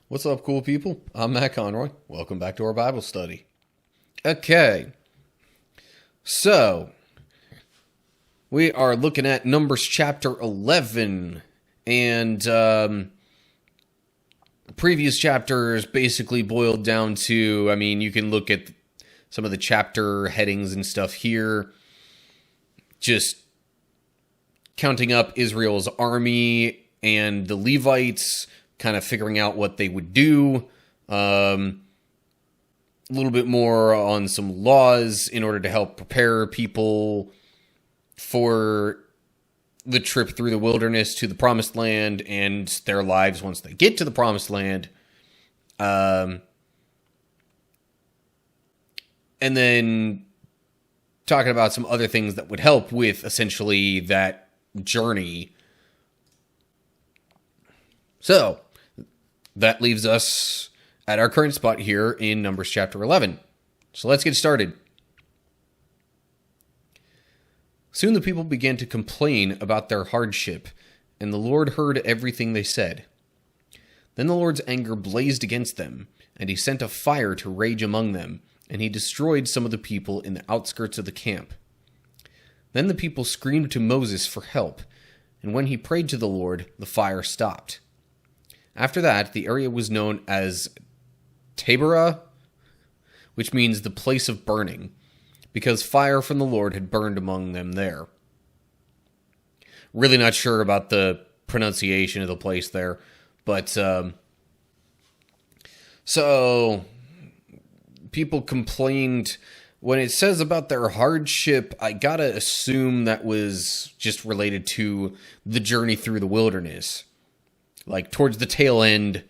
What's up, cool people? I'm Matt Conroy. Welcome back to our Bible study. Okay, so we are looking at Numbers chapter 11, and previous chapters basically boiled down to, you can look at some of the chapter headings and stuff here, just counting up Israel's army and the Levites, kind of figuring out what they would do, a little bit more on some laws in order to help prepare people for the trip through the wilderness to the Promised Land and their lives once they get to the Promised Land. And then talking about some other things that would help with essentially that journey. So that leaves us at our current spot here in Numbers chapter 11. So let's get started. Soon the people began to complain about their hardship, and the Lord heard everything they said. Then the Lord's anger blazed against them, and he sent a fire to rage among them, and he destroyed some of the people in the outskirts of the camp. Then the people screamed to Moses for help, and when he prayed to the Lord, the fire stopped. After that, the area was known as Taberah, which means the place of burning, because fire from the Lord had burned among them there. Really not sure about the pronunciation of the place there, but so people complained. When it says about their hardship, I gotta assume that was just related to the journey through the wilderness. Like towards the tail end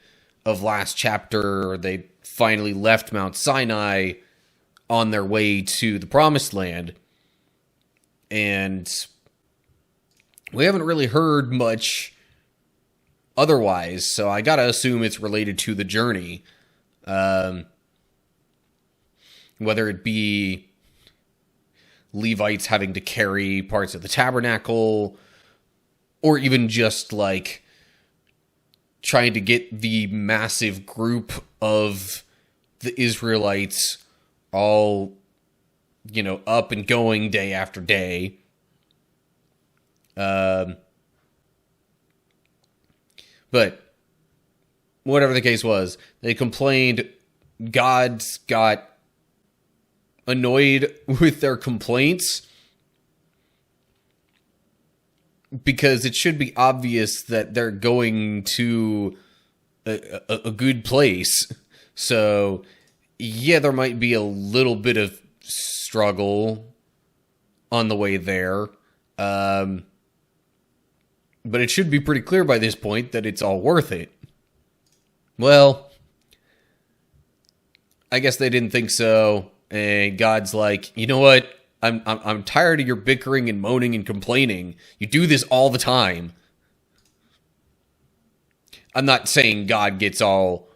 of last chapter, they finally left Mount Sinai on their way to the Promised Land. And we haven't really heard much otherwise, so I gotta assume it's related to the journey. Whether it be Levites having to carry parts of the tabernacle, or even just like trying to get the massive group of the Israelites all, up and going day after day. But whatever the case was, they complained. God got annoyed with their complaints, because it should be obvious that they're going to a good place. So, yeah, there might be a little bit of struggle on the way there. But it should be pretty clear by this point that it's all worth it. Well, I guess they didn't think so. And God's like, you know what? I'm tired of your bickering and moaning and complaining. You do this all the time. I'm not saying God gets all,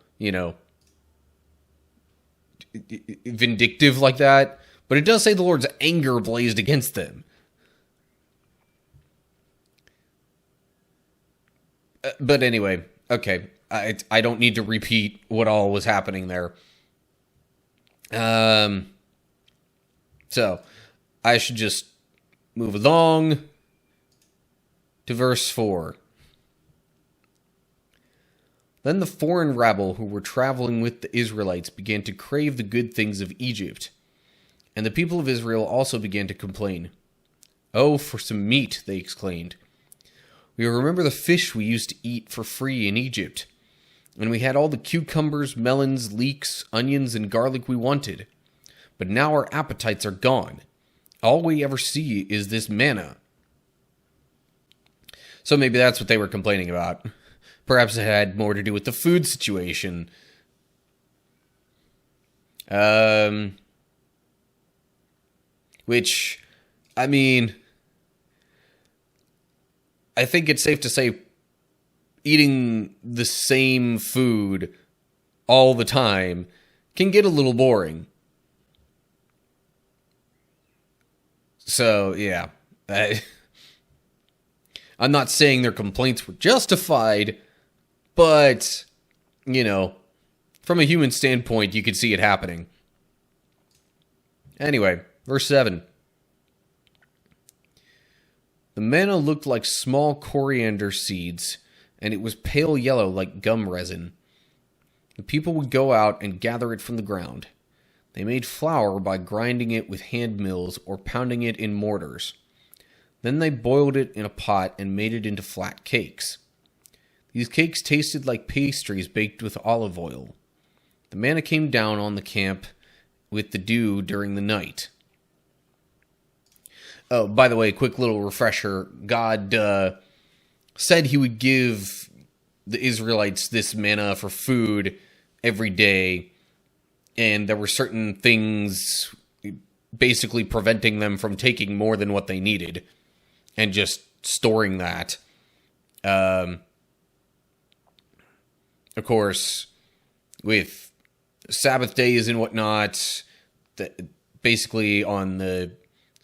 vindictive like that, but it does say the Lord's anger blazed against them. But anyway, okay, I don't need to repeat what all was happening there. So I should just move along to verse 4. Then the foreign rabble who were traveling with the Israelites began to crave the good things of Egypt, and the people of Israel also began to complain. "Oh, for some meat," they exclaimed. "We remember the fish we used to eat for free in Egypt, and we had all the cucumbers, melons, leeks, onions, and garlic we wanted. But now our appetites are gone. All we ever see is this manna." So maybe that's what they were complaining about. Perhaps it had more to do with the food situation. Which, I think it's safe to say eating the same food all the time can get a little boring. So, yeah. I'm not saying their complaints were justified, but you know, from a human standpoint, you could see it happening. Anyway, verse 7. The manna looked like small coriander seeds, and it was pale yellow like gum resin. The people would go out and gather it from the ground. They made flour by grinding it with hand mills or pounding it in mortars. Then they boiled it in a pot and made it into flat cakes. These cakes tasted like pastries baked with olive oil. The manna came down on the camp with the dew during the night. Oh, by the way, quick little refresher. God said he would give the Israelites this manna for food every day, and there were certain things basically preventing them from taking more than what they needed and just storing that. Of course, with Sabbath days and whatnot, basically on the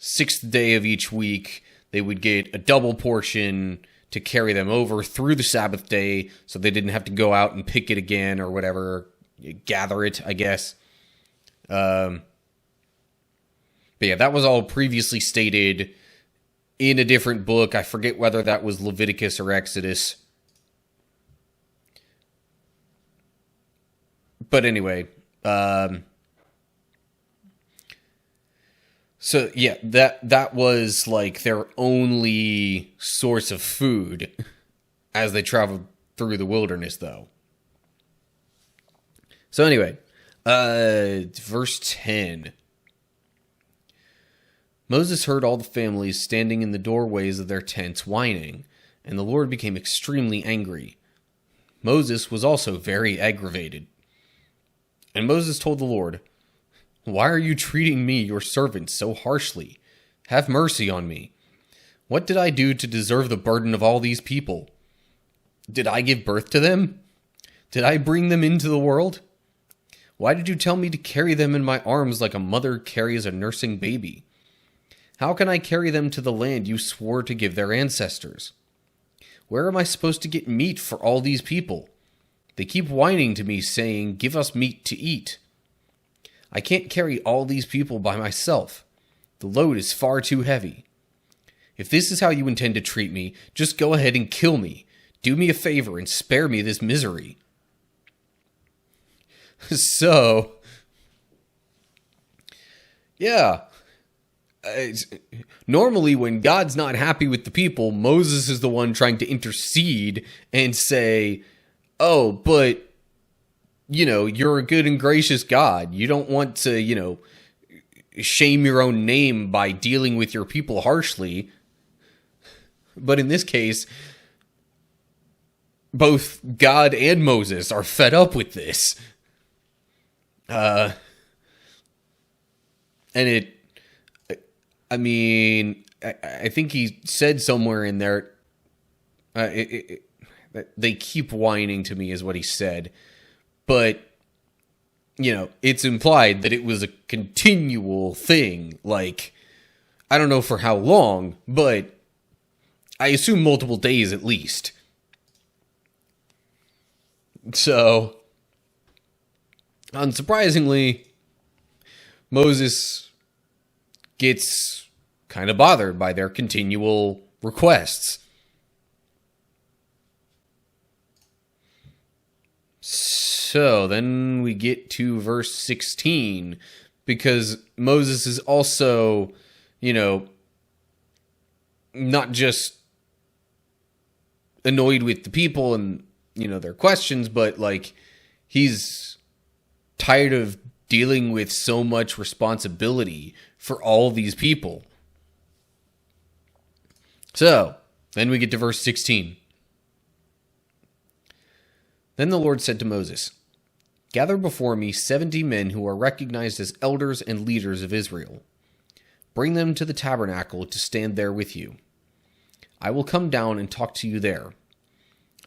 6th day of each week, they would get a double portion to carry them over through the Sabbath day, so they didn't have to go out and pick it again or whatever, gather it, I guess. But yeah, that was all previously stated in a different book. I forget whether that was Leviticus or Exodus. But anyway, so yeah, that was like their only source of food as they traveled through the wilderness, though. So anyway, verse 10. Moses heard all the families standing in the doorways of their tents whining, and the Lord became extremely angry. Moses was also very aggravated. And Moses told the Lord, "Why are you treating me, your servant, so harshly? Have mercy on me. What did I do to deserve the burden of all these people? Did I give birth to them? Did I bring them into the world? Why did you tell me to carry them in my arms like a mother carries a nursing baby? How can I carry them to the land you swore to give their ancestors? Where am I supposed to get meat for all these people? They keep whining to me, saying, 'Give us meat to eat.' I can't carry all these people by myself. The load is far too heavy. If this is how you intend to treat me, just go ahead and kill me. Do me a favor and spare me this misery." So, yeah. Normally, when God's not happy with the people, Moses is the one trying to intercede and say, "Oh, but, you're a good and gracious God. You don't want to, shame your own name by dealing with your people harshly." But in this case, both God and Moses are fed up with this. And I think he said somewhere in there, they keep whining to me is what he said. But, it's implied that it was a continual thing. Like, I don't know for how long, but I assume multiple days at least. So, unsurprisingly, Moses gets kind of bothered by their continual requests. So then we get to verse 16, because Moses is also, not just annoyed with the people and, their questions, but like he's tired of dealing with so much responsibility for all these people. So, then we get to verse 16. Then the Lord said to Moses, "Gather before me 70 men who are recognized as elders and leaders of Israel. Bring them to the tabernacle to stand there with you. I will come down and talk to you there.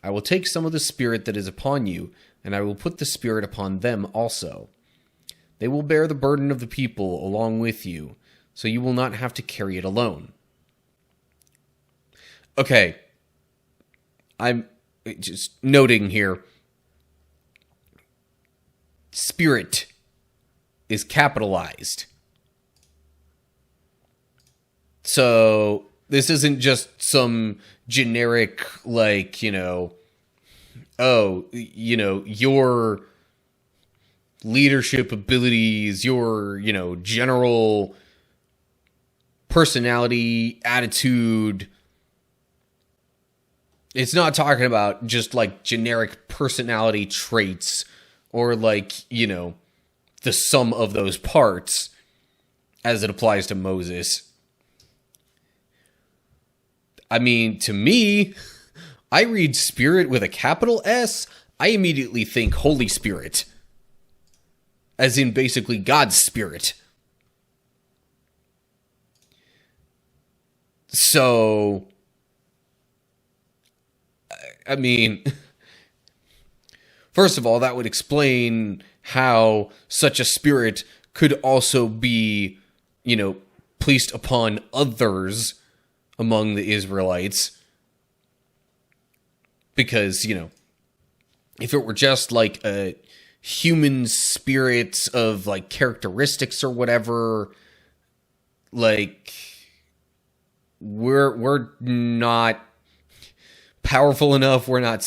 I will take some of the Spirit that is upon you, and I will put the Spirit upon them also. They will bear the burden of the people along with you, so you will not have to carry it alone." Okay, I'm just noting here. Spirit is capitalized. So this isn't just some generic, like, your leadership abilities, your, general personality, attitude. It's not talking about just like generic personality traits or like, the sum of those parts as it applies to Moses. I mean, to me, I read Spirit with a capital S, I immediately think Holy Spirit. As in basically God's Spirit. So, I mean, first of all, that would explain how such a spirit could also be, placed upon others among the Israelites. Because, if it were just like a human spirit of like characteristics or whatever, like we're not powerful enough, we're not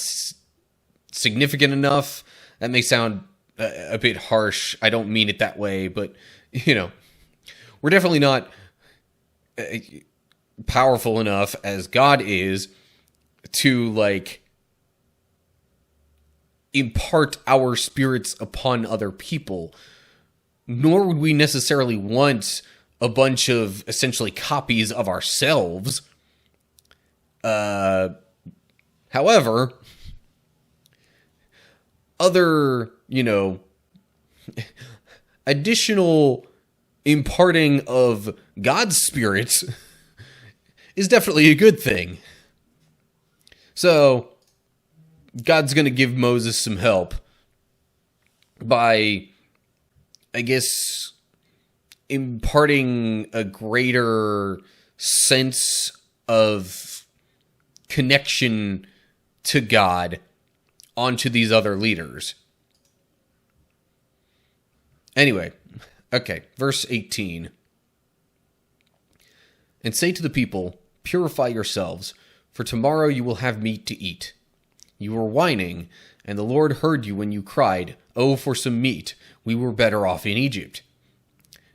significant enough. That may sound a bit harsh. I don't mean it that way, but we're definitely not powerful enough as God is to like impart our spirits upon other people. Nor would we necessarily want a bunch of essentially copies of ourselves. However, other, additional imparting of God's spirits is definitely a good thing. So, God's going to give Moses some help by, I guess, imparting a greater sense of connection to God onto these other leaders. Anyway, okay, verse 18. And say to the people, purify yourselves, for tomorrow you will have meat to eat. You were whining, and the Lord heard you when you cried, "Oh, for some meat! We were better off in Egypt."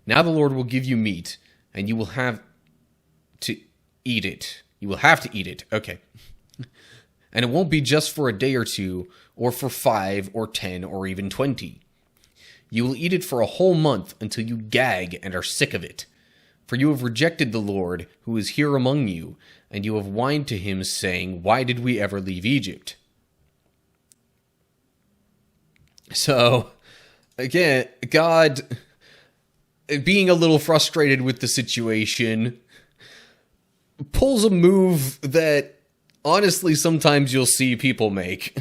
Now the Lord will give you meat, and you will have to eat it. You will have to eat it. Okay. And it won't be just for a day or two, or for 5 or 10 or even 20. You will eat it for a whole month until you gag and are sick of it. For you have rejected the Lord, who is here among you, and you have whined to him, saying, "Why did we ever leave Egypt?" So, again, God, being a little frustrated with the situation, pulls a move that, honestly, sometimes you'll see people make.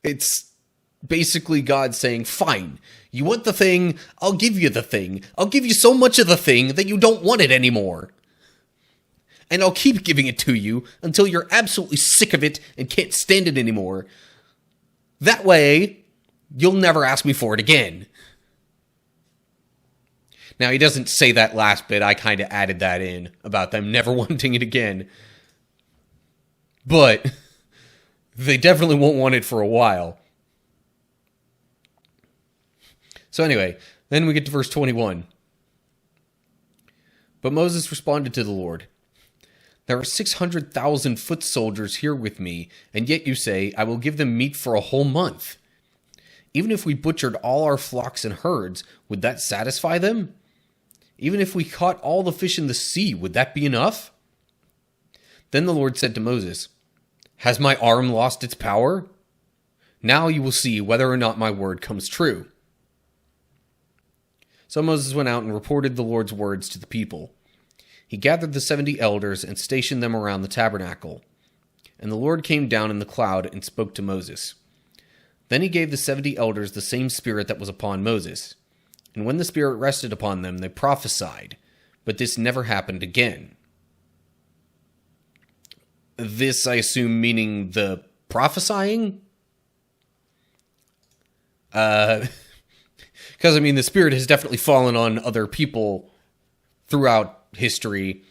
It's basically God saying, fine, you want the thing, I'll give you the thing. I'll give you so much of the thing that you don't want it anymore. And I'll keep giving it to you until you're absolutely sick of it and can't stand it anymore. That way, you'll never ask me for it again. Now, he doesn't say that last bit. I kind of added that in about them never wanting it again. But they definitely won't want it for a while. So anyway, then we get to verse 21. But Moses responded to the Lord, "There are 600,000 foot soldiers here with me, and yet you say, I will give them meat for a whole month. Even if we butchered all our flocks and herds, would that satisfy them? Even if we caught all the fish in the sea, would that be enough?" Then the Lord said to Moses, "Has my arm lost its power? Now you will see whether or not my word comes true." So Moses went out and reported the Lord's words to the people. He gathered the 70 elders and stationed them around the tabernacle. And the Lord came down in the cloud and spoke to Moses. Then he gave the 70 elders the same spirit that was upon Moses. And when the spirit rested upon them, they prophesied. But this never happened again. This, I assume, meaning the prophesying? Because, I mean, the Spirit has definitely fallen on other people throughout history,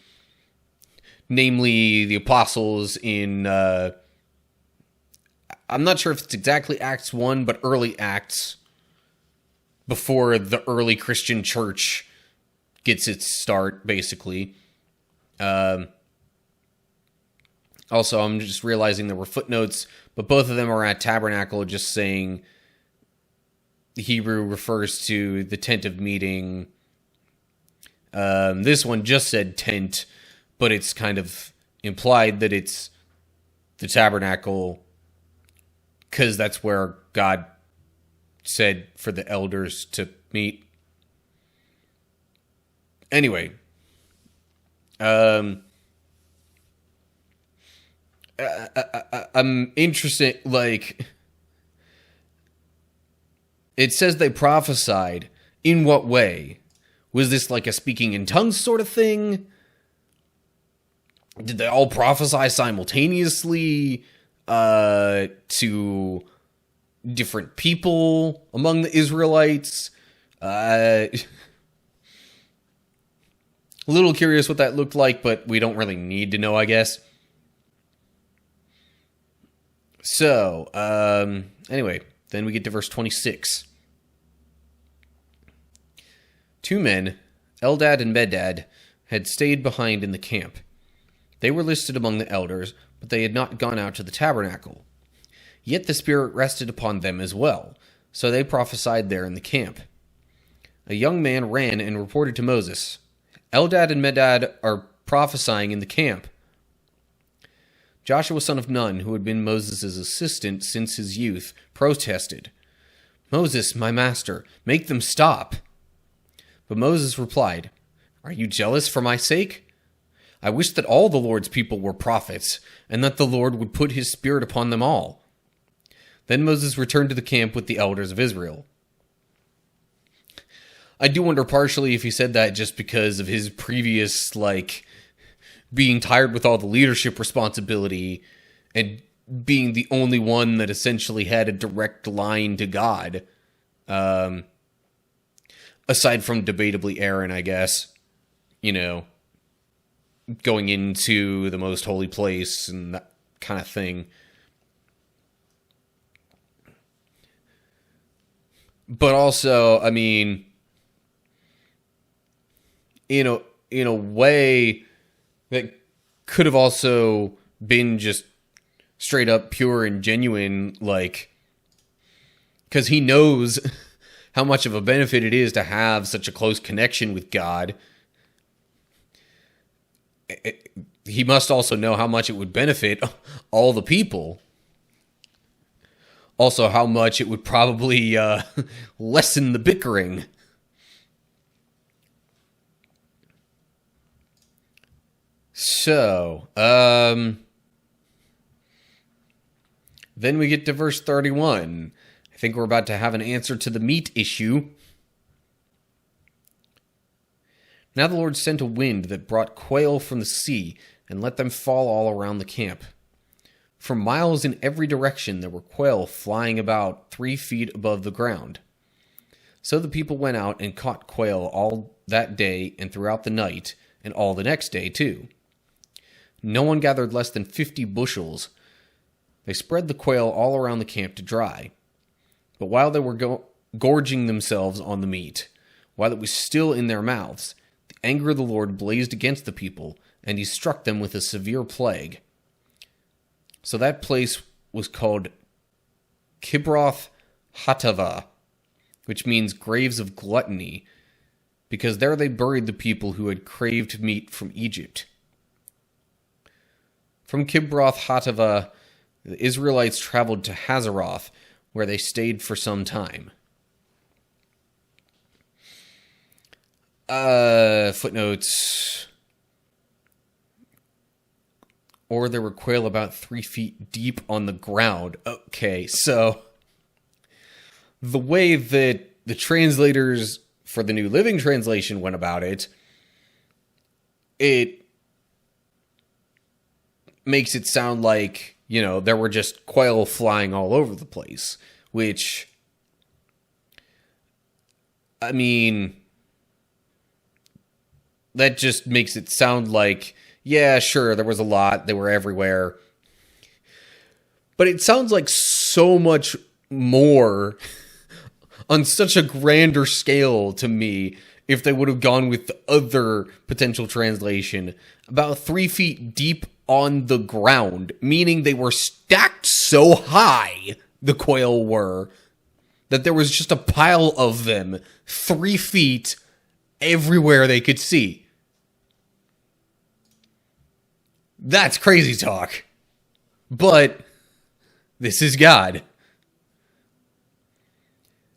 namely the apostles in, I'm not sure if it's exactly Acts 1, but early Acts, before the early Christian church gets its start, basically. Also, I'm just realizing there were footnotes, but both of them are at tabernacle, just saying the Hebrew refers to the tent of meeting. This one just said tent, but it's kind of implied that it's the tabernacle, because that's where God said for the elders to meet. Anyway, I'm interested, like, it says they prophesied. In what way? Was this like a speaking in tongues sort of thing? Did they all prophesy simultaneously to different people among the Israelites? A little curious what that looked like, but we don't really need to know, I guess. So, anyway, then we get to verse 26. 2 men, Eldad and Medad, had stayed behind in the camp. They were listed among the elders, but they had not gone out to the tabernacle. Yet the Spirit rested upon them as well, so they prophesied there in the camp. A young man ran and reported to Moses, Eldad and Medad are prophesying in the camp. Joshua son of Nun, who had been Moses' assistant since his youth, protested, Moses, my master, make them stop. But Moses replied, Are you jealous for my sake? I wish that all the Lord's people were prophets, and that the Lord would put his Spirit upon them all. Then Moses returned to the camp with the elders of Israel. I do wonder partially if he said that just because of his previous, being tired with all the leadership responsibility and being the only one that essentially had a direct line to God. Aside from debatably Aaron, I guess. Going into the most holy place and that kind of thing. But also, I mean, in a way that could have also been just straight up pure and genuine, because he knows how much of a benefit it is to have such a close connection with God. He must also know how much it would benefit all the people. Also, how much it would probably lessen the bickering. So, then we get to verse 31. I think we're about to have an answer to the meat issue. Now the Lord sent a wind that brought quail from the sea and let them fall all around the camp. For miles in every direction there were quail flying about 3 feet above the ground. So the people went out and caught quail all that day and throughout the night, and all the next day too. No one gathered less than 50 bushels. They spread the quail all around the camp to dry. But while they were gorging themselves on the meat, while it was still in their mouths, the anger of the Lord blazed against the people, and he struck them with a severe plague. So that place was called Kibroth Hattaavah, which means graves of gluttony, because there they buried the people who had craved meat from Egypt. From Kibroth Hattaavah, the Israelites traveled to Hazeroth, where they stayed for some time. Footnotes. Or there were quail about 3 feet deep on the ground. Okay, so the way that the translators for the New Living Translation went about it, it makes it sound like, there were just quail flying all over the place, which I mean, that just makes it sound like, yeah, sure, there was a lot, they were everywhere. But it sounds like so much more on such a grander scale to me if they would have gone with the other potential translation. About 3 feet deep on the ground, meaning they were stacked so high, the quail were, that there was just a pile of them 3 feet everywhere they could see. That's crazy talk. But this is God.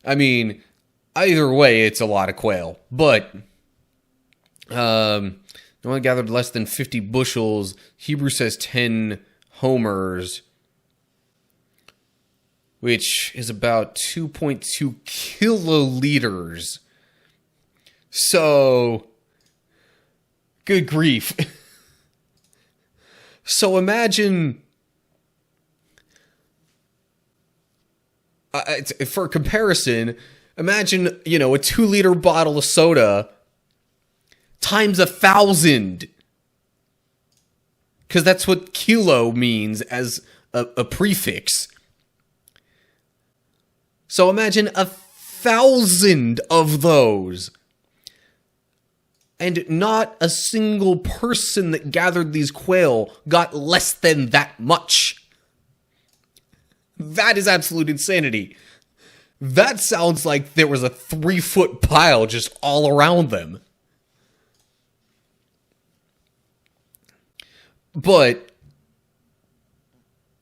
I mean, either way, it's a lot of quail. But no one gathered less than 50 bushels. Hebrew says 10 homers, which is about 2.2 kiloliters. So, good grief. So imagine, for comparison, imagine, a 2-liter bottle of soda times 1,000. Because that's what kilo means as a prefix. So imagine 1,000 of those. And not a single person that gathered these quail got less than that much. That is absolute insanity. That sounds like there was a 3-foot pile just all around them. But,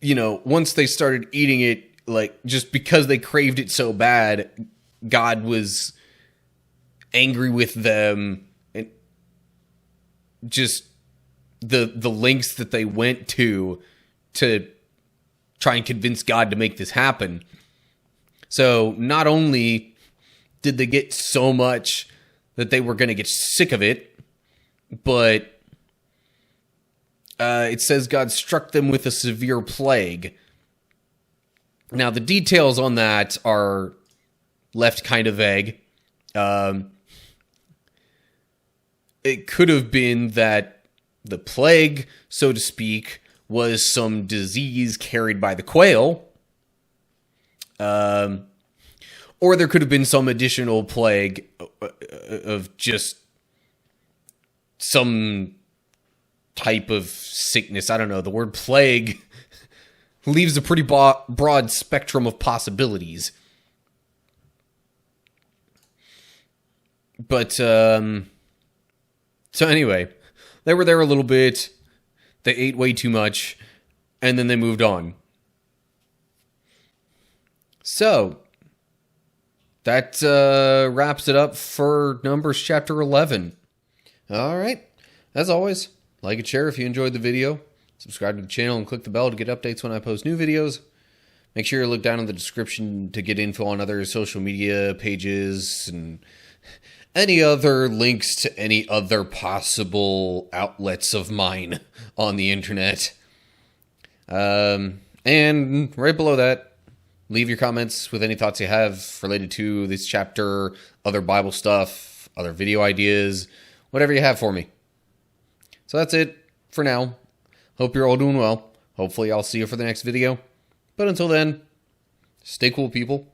once they started eating it, just because they craved it so bad, God was angry with them. And just the lengths that they went to try and convince God to make this happen. So not only did they get so much that they were going to get sick of it, but it says God struck them with a severe plague. Now, the details on that are left kind of vague. It could have been that the plague, so to speak, was some disease carried by the quail. Or there could have been some additional plague of just some type of sickness. I don't know. The word plague leaves a pretty broad spectrum of possibilities. But, so anyway, they were there a little bit. They ate way too much, and then they moved on. So, that wraps it up for Numbers chapter 11. All right. As always, like and share if you enjoyed the video. Subscribe to the channel and click the bell to get updates when I post new videos. Make sure you look down in the description to get info on other social media pages and any other links to any other possible outlets of mine on the internet. And right below that, leave your comments with any thoughts you have related to this chapter, other Bible stuff, other video ideas, whatever you have for me. So that's it for now. Hope you're all doing well. Hopefully I'll see you for the next video. But until then, stay cool, people.